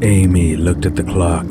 Amy looked at the clock.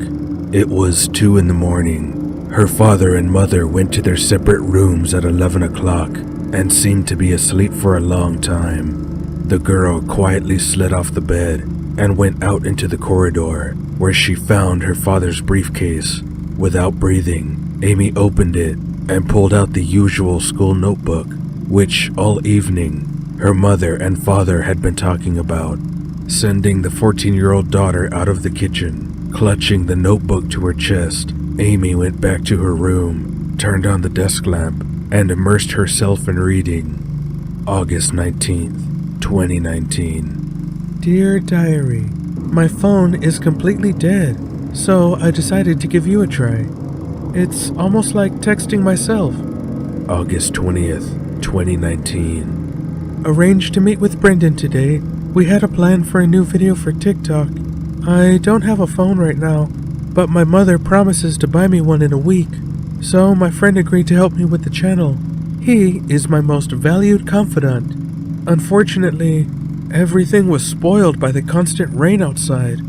It was 2 in the morning. Her father and mother went to their separate rooms at 11 o'clock and seemed to be asleep for a long time. The girl quietly slid off the bed and went out into the corridor, where she found her father's briefcase. Without breathing, Amy opened it and pulled out the usual school notebook, which all evening her mother and father had been talking about. Sending the 14-year-old daughter out of the kitchen, clutching the notebook to her chest, Amy went back to her room, turned on the desk lamp, and immersed herself in reading. August 19th, 2019. Dear Diary, my phone is completely dead, so I decided to give you a try. It's almost like texting myself. August 20th, 2019. Arranged to meet with Brendan today. We had a plan for a new video for TikTok. I don't have a phone right now, but my mother promises to buy me one in a week, so my friend agreed to help me with the channel. He is my most valued confidant. Unfortunately, everything was spoiled by the constant rain outside.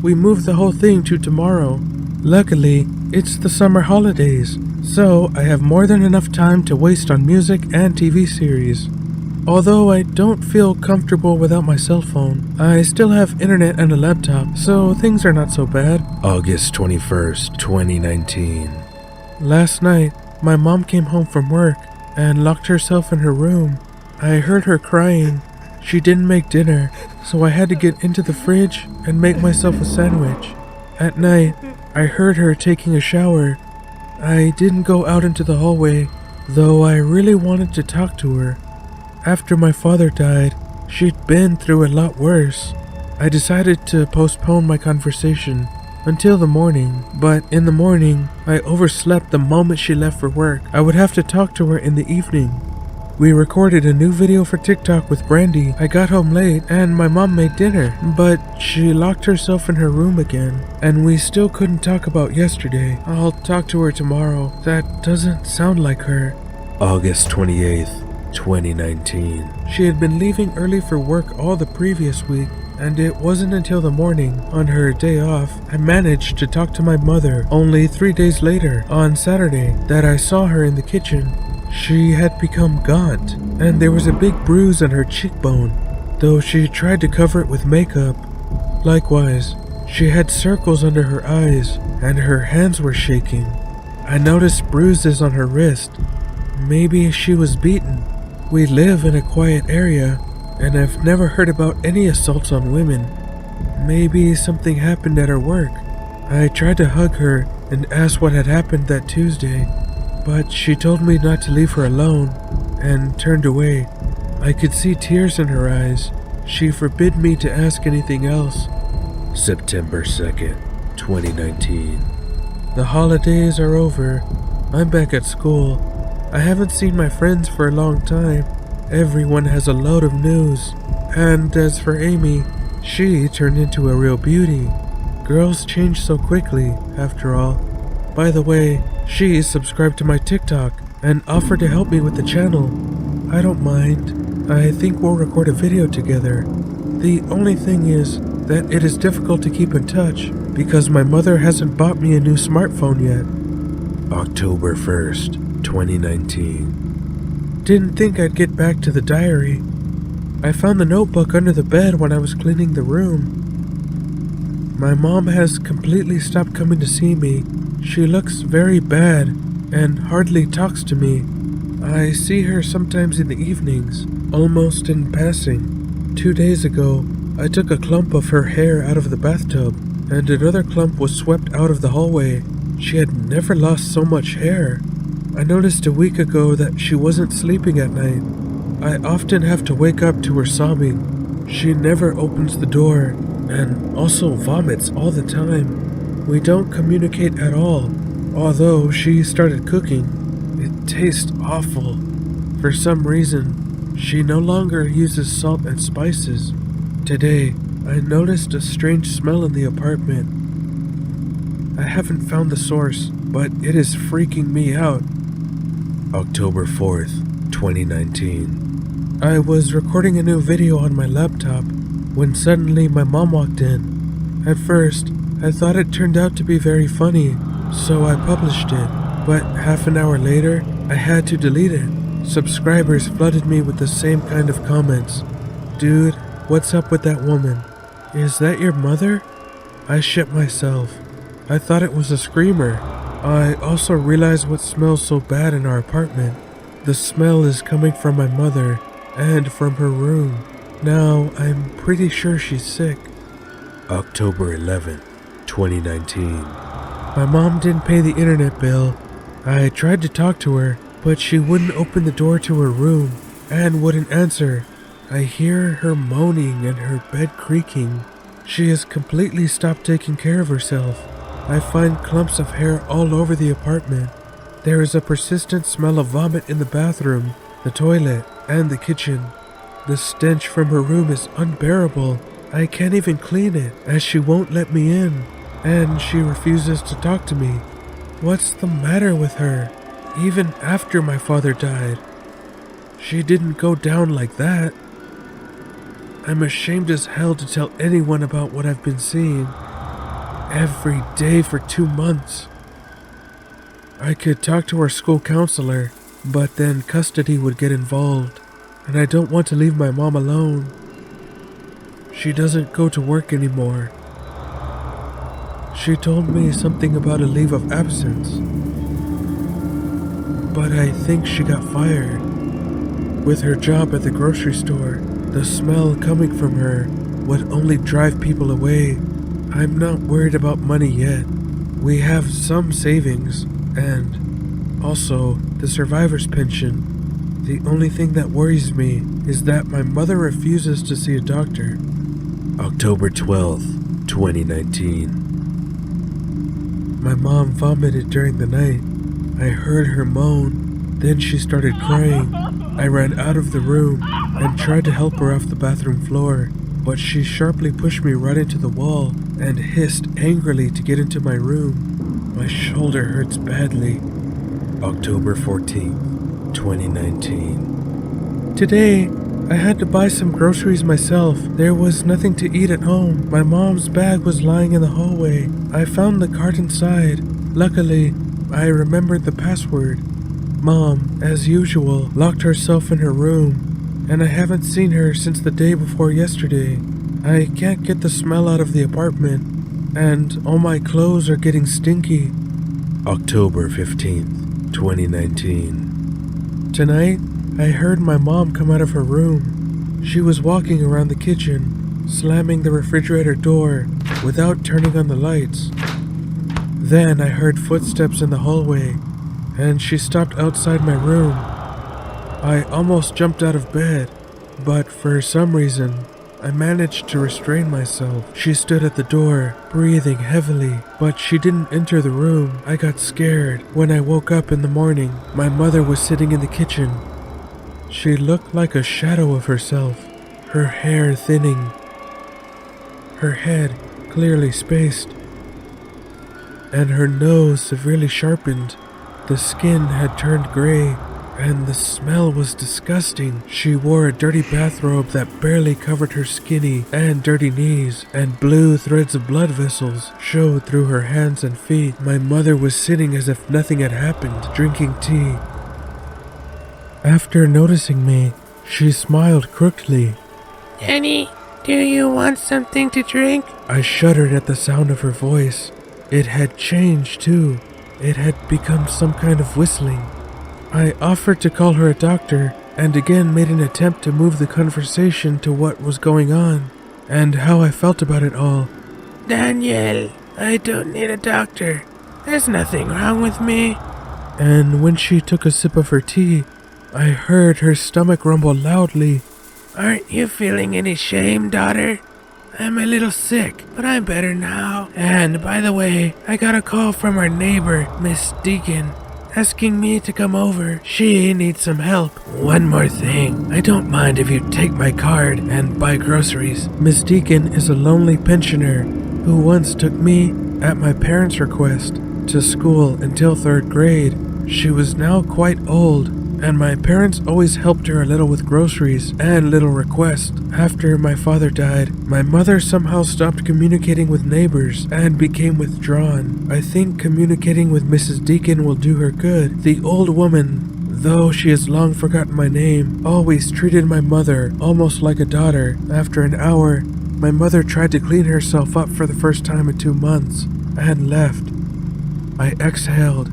We moved the whole thing to tomorrow. Luckily, it's the summer holidays, so I have more than enough time to waste on music and TV series. Although I don't feel comfortable without my cell phone, I still have internet and a laptop, so things are not so bad. August 21st, 2019. Last night, my mom came home from work and locked herself in her room. I heard her crying. She didn't make dinner, so I had to get into the fridge and make myself a sandwich. At night, I heard her taking a shower. I didn't go out into the hallway, though I really wanted to talk to her. After my father died, she'd been through a lot worse. I decided to postpone my conversation until the morning, but in the morning, I overslept the moment she left for work. I would have to talk to her in the evening. We recorded a new video for TikTok with Brandy. I got home late and my mom made dinner, but she locked herself in her room again, and we still couldn't talk about yesterday. I'll talk to her tomorrow. That doesn't sound like her. August 28th, 2019. She had been leaving early for work all the previous week, and it wasn't until the morning, on her day off, I managed to talk to my mother. Only 3 days later, on Saturday, that I saw her in the kitchen. She had become gaunt, and there was a big bruise on her cheekbone, though she tried to cover it with makeup. Likewise, she had circles under her eyes, and her hands were shaking. I noticed bruises on her wrist. Maybe she was beaten. We live in a quiet area, and I've never heard about any assaults on women. Maybe something happened at her work. I tried to hug her and ask what had happened that Tuesday, but she told me not to leave her alone and turned away. I could see tears in her eyes. She forbid me to ask anything else. September 2nd, 2019. The holidays are over. I'm back at school. I haven't seen my friends for a long time. Everyone has a load of news. And as for Amy, she turned into a real beauty. Girls change so quickly, after all. By the way, she subscribed to my TikTok and offered to help me with the channel. I don't mind. I think we'll record a video together. The only thing is that it is difficult to keep in touch because my mother hasn't bought me a new smartphone yet. October 1st, 2019. Didn't think I'd get back to the diary. I found the notebook under the bed when I was cleaning the room. My mom has completely stopped coming to see me. She looks very bad and hardly talks to me. I see her sometimes in the evenings, almost in passing. 2 days ago, I took a clump of her hair out of the bathtub, and another clump was swept out of the hallway. She had never lost so much hair. I noticed a week ago that she wasn't sleeping at night. I often have to wake up to her sobbing. She never opens the door and also vomits all the time. We don't communicate at all, although she started cooking. It tastes awful. For some reason, she no longer uses salt and spices. Today, I noticed a strange smell in the apartment. I haven't found the source, but it is freaking me out. October 4th, 2019. I was recording a new video on my laptop when suddenly my mom walked in. At first, I thought it turned out to be very funny, so I published it. But half an hour later, I had to delete it. Subscribers flooded me with the same kind of comments. Dude, what's up with that woman? Is that your mother? I shit myself. I thought it was a screamer. I also realized what smells so bad in our apartment. The smell is coming from my mother and from her room. Now, I'm pretty sure she's sick. October 11th, 2019. My mom didn't pay the internet bill. I tried to talk to her, but she wouldn't open the door to her room and wouldn't answer. I hear her moaning and her bed creaking. She has completely stopped taking care of herself. I find clumps of hair all over the apartment. There is a persistent smell of vomit in the bathroom, the toilet, and the kitchen. The stench from her room is unbearable. I can't even clean it, as she won't let me in, and she refuses to talk to me. What's the matter with her? Even after my father died, she didn't go down like that. I'm ashamed as hell to tell anyone about what I've been seeing. Every day for 2 months. I could talk to our school counselor, but then custody would get involved, and I don't want to leave my mom alone. She doesn't go to work anymore. She told me something about a leave of absence, but I think she got fired. With her job at the grocery store, the smell coming from her would only drive people away. I'm not worried about money yet. We have some savings, and also the survivor's pension. The only thing that worries me is that my mother refuses to see a doctor. October 12th, 2019. My mom vomited during the night. I heard her moan, then she started crying. I ran out of the room and tried to help her off the bathroom floor, but she sharply pushed me right into the wall and hissed angrily to get into my room. My shoulder hurts badly. October 14th, 2019. Today, I had to buy some groceries myself. There was nothing to eat at home. My mom's bag was lying in the hallway. I found the cart inside. Luckily, I remembered the password. Mom, as usual, locked herself in her room, and I haven't seen her since the day before yesterday. I can't get the smell out of the apartment, and all my clothes are getting stinky. October 15th, 2019. Tonight, I heard my mom come out of her room. She was walking around the kitchen, slamming the refrigerator door without turning on the lights. Then I heard footsteps in the hallway, and she stopped outside my room. I almost jumped out of bed, but for some reason, I managed to restrain myself. She stood at the door, breathing heavily, but she didn't enter the room. I got scared. When I woke up in the morning, my mother was sitting in the kitchen. She looked like a shadow of herself, her hair thinning, her head clearly spaced, and her nose severely sharpened. The skin had turned gray, and the smell was disgusting. She wore a dirty bathrobe that barely covered her skinny and dirty knees, and blue threads of blood vessels showed through her hands and feet. My mother was sitting as if nothing had happened, drinking tea. After noticing me, she smiled crookedly. Danny, do you want something to drink? I shuddered at the sound of her voice. It had changed too. It had become some kind of whistling. I offered to call her a doctor, and again made an attempt to move the conversation to what was going on, and how I felt about it all. Daniel, I don't need a doctor. There's nothing wrong with me. And when she took a sip of her tea, I heard her stomach rumble loudly. Aren't you feeling any shame, daughter? I'm a little sick, but I'm better now. And by the way, I got a call from our neighbor, Miss Deacon, asking me to come over. She needs some help. One more thing. I don't mind if you take my card and buy groceries. Miss Deacon is a lonely pensioner who once took me, at my parents' request, to school until 3rd grade. She was now quite old, and my parents always helped her a little with groceries and little requests. After my father died, my mother somehow stopped communicating with neighbors and became withdrawn. I think communicating with Mrs. Deacon will do her good. The old woman, though she has long forgotten my name, always treated my mother almost like a daughter. After an hour, my mother tried to clean herself up for the first time in 2 months and left. I exhaled,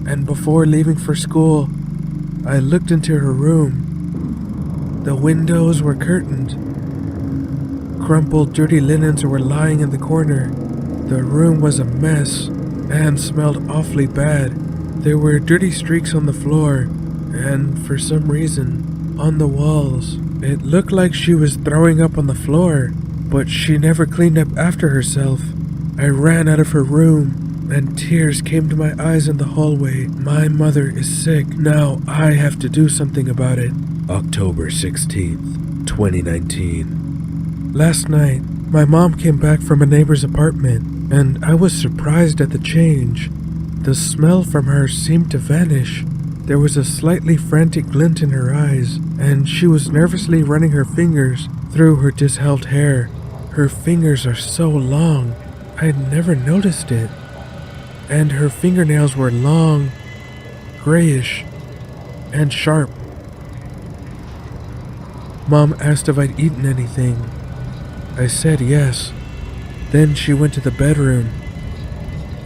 and before leaving for school, I looked into her room. The windows were curtained. Crumpled, dirty linens were lying in the corner. The room was a mess and smelled awfully bad. There were dirty streaks on the floor and, for some reason, on the walls. It looked like she was throwing up on the floor, but she never cleaned up after herself. I ran out of her room, and tears came to my eyes in the hallway. My mother is sick. Now I have to do something about it. October 16th, 2019. Last night, my mom came back from a neighbor's apartment, and I was surprised at the change. The smell from her seemed to vanish. There was a slightly frantic glint in her eyes, and she was nervously running her fingers through her disheveled hair. Her fingers are so long, I'd never noticed it. And her fingernails were long, grayish, and sharp. Mom asked if I'd eaten anything. I said yes. Then she went to the bedroom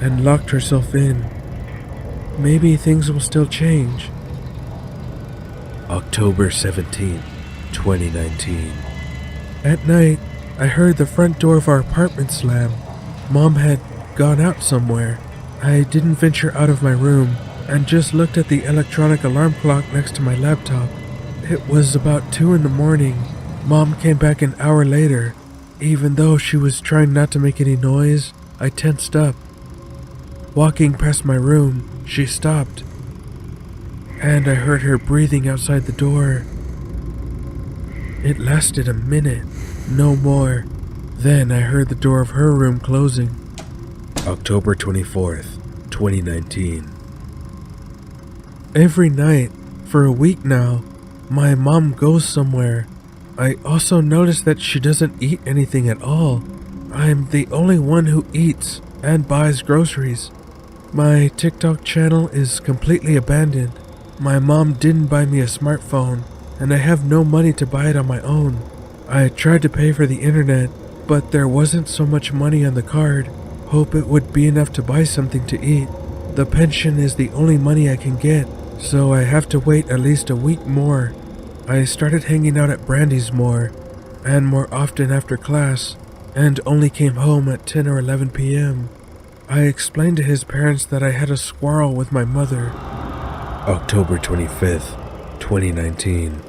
and locked herself in. Maybe things will still change. October 17th, 2019. At night, I heard the front door of our apartment slam. Mom had gone out somewhere. I didn't venture out of my room and just looked at the electronic alarm clock next to my laptop. It was about 2 in the morning. Mom came back an hour later. Even though she was trying not to make any noise, I tensed up. Walking past my room, she stopped, and I heard her breathing outside the door. It lasted a minute, no more. Then I heard the door of her room closing. October 24th, 2019. Every night, for a week now, my mom goes somewhere. I also noticed that she doesn't eat anything at all. I'm the only one who eats and buys groceries. My TikTok channel is completely abandoned. My mom didn't buy me a smartphone, and I have no money to buy it on my own. I tried to pay for the internet, but there wasn't so much money on the card. Hope it would be enough to buy something to eat. The pension is the only money I can get, so I have to wait at least a week more. I started hanging out at Brandy's more, and more often after class, and only came home at 10 or 11 p.m. I explained to his parents that I had a squirrel with my mother. October 25th, 2019.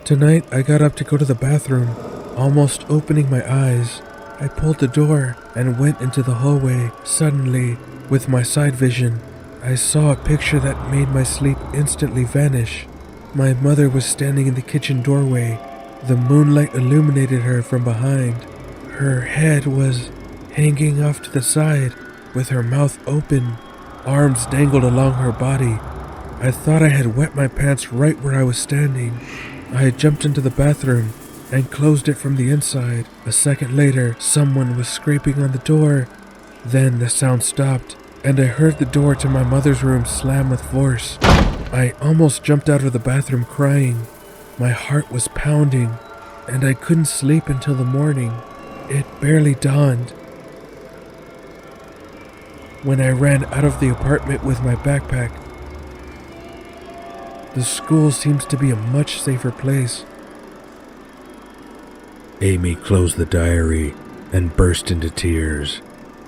Tonight I got up to go to the bathroom. Almost opening my eyes, I pulled the door and went into the hallway. Suddenly, with my side vision, I saw a picture that made my sleep instantly vanish. My mother was standing in the kitchen doorway. The moonlight illuminated her from behind. Her head was hanging off to the side, with her mouth open. Arms dangled along her body. I thought I had wet my pants right where I was standing. I jumped into the bathroom and closed it from the inside. A second later, someone was scraping on the door. Then the sound stopped, and I heard the door to my mother's room slam with force. I almost jumped out of the bathroom crying. My heart was pounding, and I couldn't sleep until the morning. It barely dawned when I ran out of the apartment with my backpack. The school seems to be a much safer place. Amy closed the diary and burst into tears.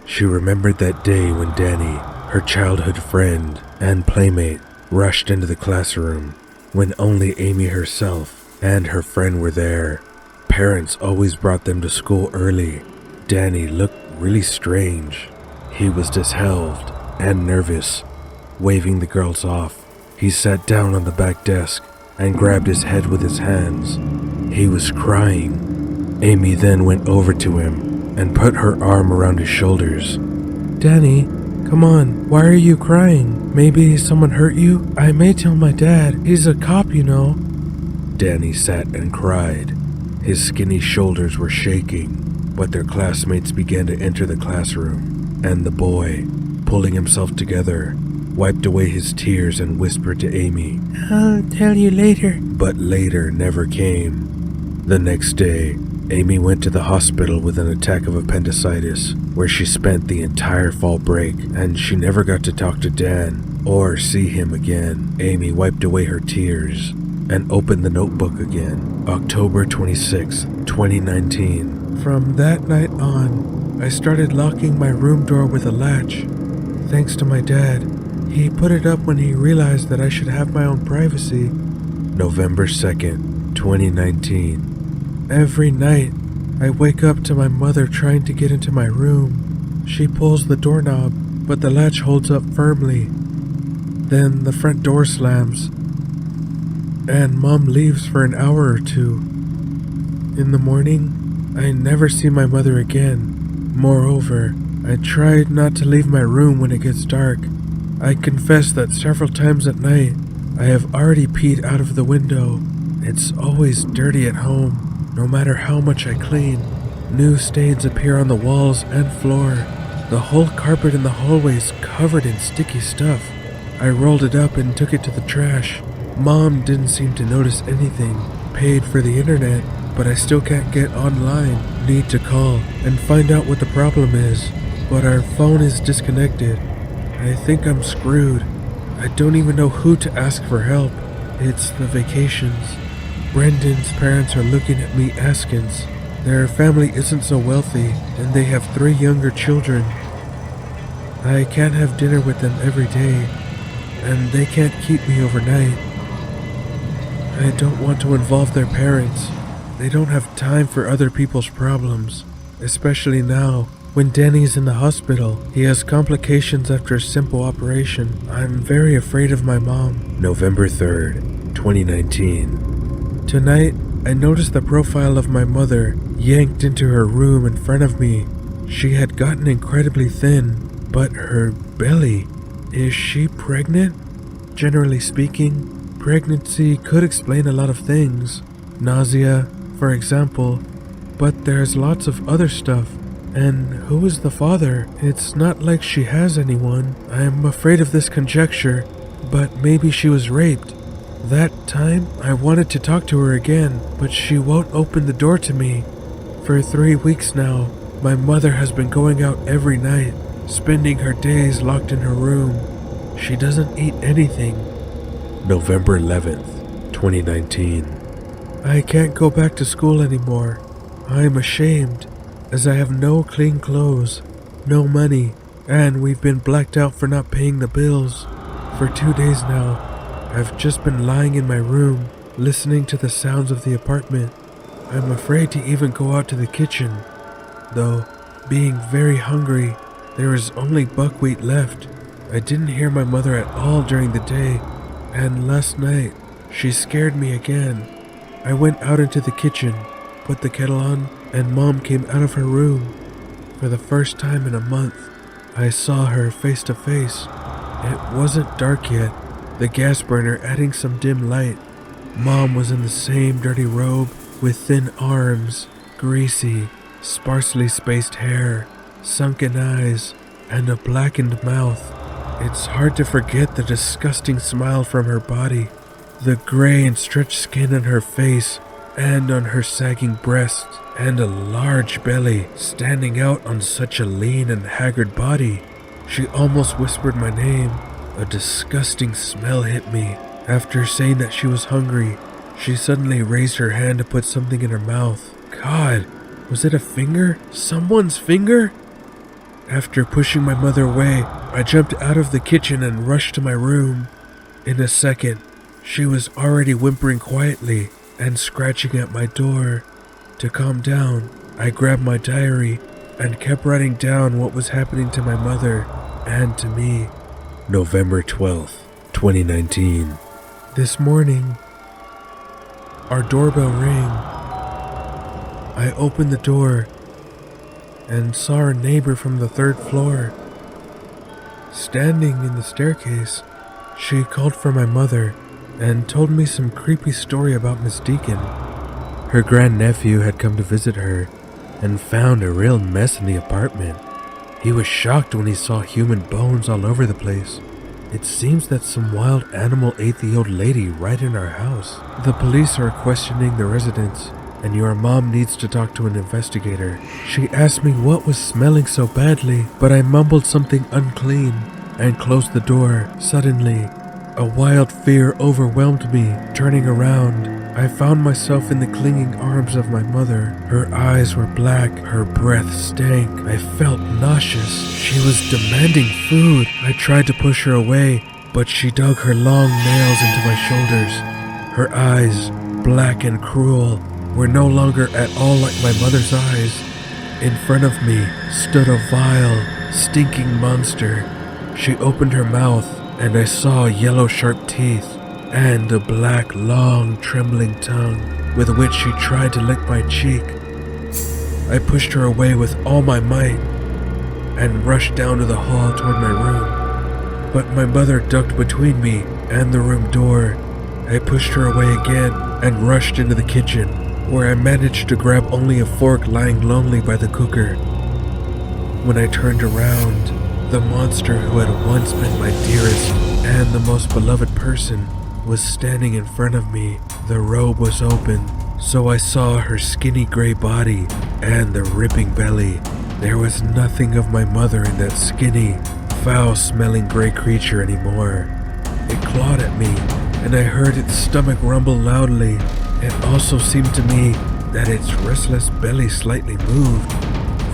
She remembered that day when Danny, her childhood friend and playmate, rushed into the classroom when only Amy herself and her friend were there. Parents always brought them to school early. Danny looked really strange. He was disheveled and nervous. waving the girls off. He sat down on the back desk and grabbed his head with his hands. He was crying. Amy then went over to him and put her arm around his shoulders. Danny, come on, why are you crying? Maybe someone hurt you? I may tell my dad. He's a cop, you know. Danny sat and cried. His skinny shoulders were shaking, but their classmates began to enter the classroom, and the boy, pulling himself together, wiped away his tears and whispered to Amy, "I'll tell you later." But later never came. The next day, Amy went to the hospital with an attack of appendicitis, where she spent the entire fall break, and she never got to talk to Dan or see him again. Amy wiped away her tears and opened the notebook again. October 26, 2019. From that night on, I started locking my room door with a latch. Thanks to my dad. He put it up when he realized that I should have my own privacy. November 2nd, 2019. Every night, I wake up to my mother trying to get into my room. She pulls the doorknob, but the latch holds up firmly. Then the front door slams, and Mom leaves for an hour or two. In the morning, I never see my mother again. Moreover, I try not to leave my room when it gets dark. I confess that several times at night, I have already peed out of the window. It's always dirty at home, no matter how much I clean. New stains appear on the walls and floor. The whole carpet in the hallway is covered in sticky stuff. I rolled it up and took it to the trash. Mom didn't seem to notice anything. Paid for the internet, but I still can't get online. Need to call and find out what the problem is, but our phone is disconnected. I think I'm screwed. I don't even know who to ask for help. It's the vacations. Brendan's parents are looking at me askance. Their family isn't so wealthy, and they have 3 younger children. I can't have dinner with them every day, and they can't keep me overnight. I don't want to involve their parents. They don't have time for other people's problems, especially now. When Danny's in the hospital, he has complications after a simple operation. I'm very afraid of my mom. November 3rd, 2019. Tonight, I noticed the profile of my mother yanked into her room in front of me. She had gotten incredibly thin, but her belly. Is she pregnant? Generally speaking, pregnancy could explain a lot of things. Nausea, for example, but there's lots of other stuff. And who is the father? It's not like she has anyone. I am afraid of this conjecture, but maybe she was raped. That time, I wanted to talk to her again, but she won't open the door to me. For 3 weeks now, my mother has been going out every night, spending her days locked in her room. She doesn't eat anything. November 11th, 2019. I can't go back to school anymore. I am ashamed, as I have no clean clothes, no money, and we've been blacked out for not paying the bills. For 2 days now, I've just been lying in my room, listening to the sounds of the apartment. I'm afraid to even go out to the kitchen. Though, being very hungry, there is only buckwheat left. I didn't hear my mother at all during the day, and last night, she scared me again. I went out into the kitchen, put the kettle on, and Mom came out of her room. For the first time in a month, I saw her face to face. It wasn't dark yet, the gas burner adding some dim light. Mom was in the same dirty robe, with thin arms, greasy, sparsely spaced hair, sunken eyes, and a blackened mouth. It's hard to forget the disgusting smile from her body, the gray and stretched skin on her face, and on her sagging breasts, and a large belly standing out on such a lean and haggard body. She almost whispered my name. A disgusting smell hit me. After saying that she was hungry, she suddenly raised her hand to put something in her mouth. God, was it a finger? Someone's finger? After pushing my mother away, I jumped out of the kitchen and rushed to my room. In a second, she was already whimpering quietly and scratching at my door. To calm down, I grabbed my diary and kept writing down what was happening to my mother and to me. November 12th, 2019. This morning, our doorbell rang. I opened the door and saw our neighbor from the 3rd floor. Standing in the staircase, she called for my mother and told me some creepy story about Miss Deacon. Her grandnephew had come to visit her and found a real mess in the apartment. He was shocked when he saw human bones all over the place. It seems that some wild animal ate the old lady right in our house. The police are questioning the residents, and your mom needs to talk to an investigator. She asked me what was smelling so badly, but I mumbled something unclean and closed the door. Suddenly, a wild fear overwhelmed me. Turning around, I found myself in the clinging arms of my mother. Her eyes were black, her breath stank. I felt nauseous. She was demanding food. I tried to push her away, but she dug her long nails into my shoulders. Her eyes, black and cruel, were no longer at all like my mother's eyes. In front of me stood a vile, stinking monster. She opened her mouth, and I saw yellow sharp teeth and a black, long, trembling tongue with which she tried to lick my cheek. I pushed her away with all my might and rushed down to the hall toward my room. But my mother ducked between me and the room door. I pushed her away again and rushed into the kitchen, where I managed to grab only a fork lying lonely by the cooker. When I turned around, the monster who had once been my dearest and the most beloved person was standing in front of me. The robe was open, so I saw her skinny gray body and the ripping belly. There was nothing of my mother in that skinny, foul-smelling gray creature anymore. It clawed at me, and I heard its stomach rumble loudly. It also seemed to me that its restless belly slightly moved.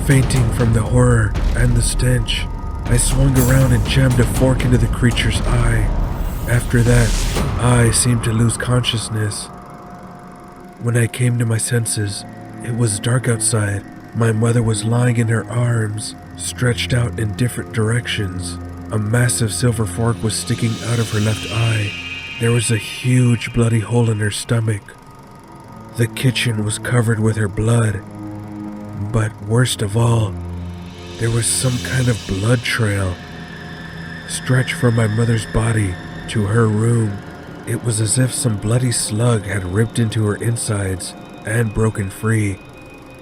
Fainting from the horror and the stench, I swung around and jammed a fork into the creature's eye. After that, I seemed to lose consciousness. When I came to my senses, it was dark outside. My mother was lying in her arms, stretched out in different directions. A massive silver fork was sticking out of her left eye. There was a huge bloody hole in her stomach. The kitchen was covered with her blood. But worst of all, there was some kind of blood trail stretched from my mother's body to her room. It was as if some bloody slug had ripped into her insides and broken free.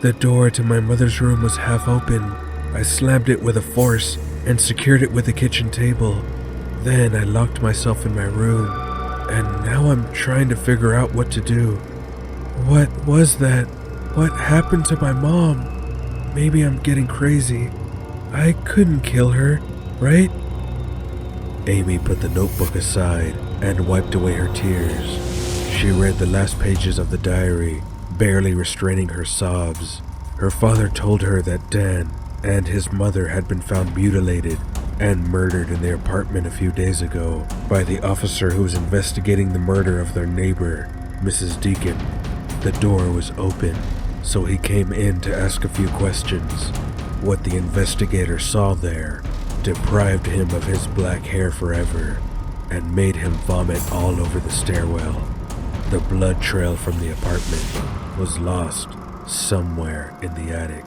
The door to my mother's room was half open. I slammed it with a force and secured it with the kitchen table. Then I locked myself in my room, and now I'm trying to figure out what to do. What was that? What happened to my mom? Maybe I'm getting crazy. I couldn't kill her, right? Amy put the notebook aside and wiped away her tears. She read the last pages of the diary, barely restraining her sobs. Her father told her that Dan and his mother had been found mutilated and murdered in their apartment a few days ago by the officer who was investigating the murder of their neighbor, Mrs. Deacon. The door was open, so he came in to ask a few questions. What the investigator saw there deprived him of his black hair forever and made him vomit all over the stairwell. The blood trail from the apartment was lost somewhere in the attic.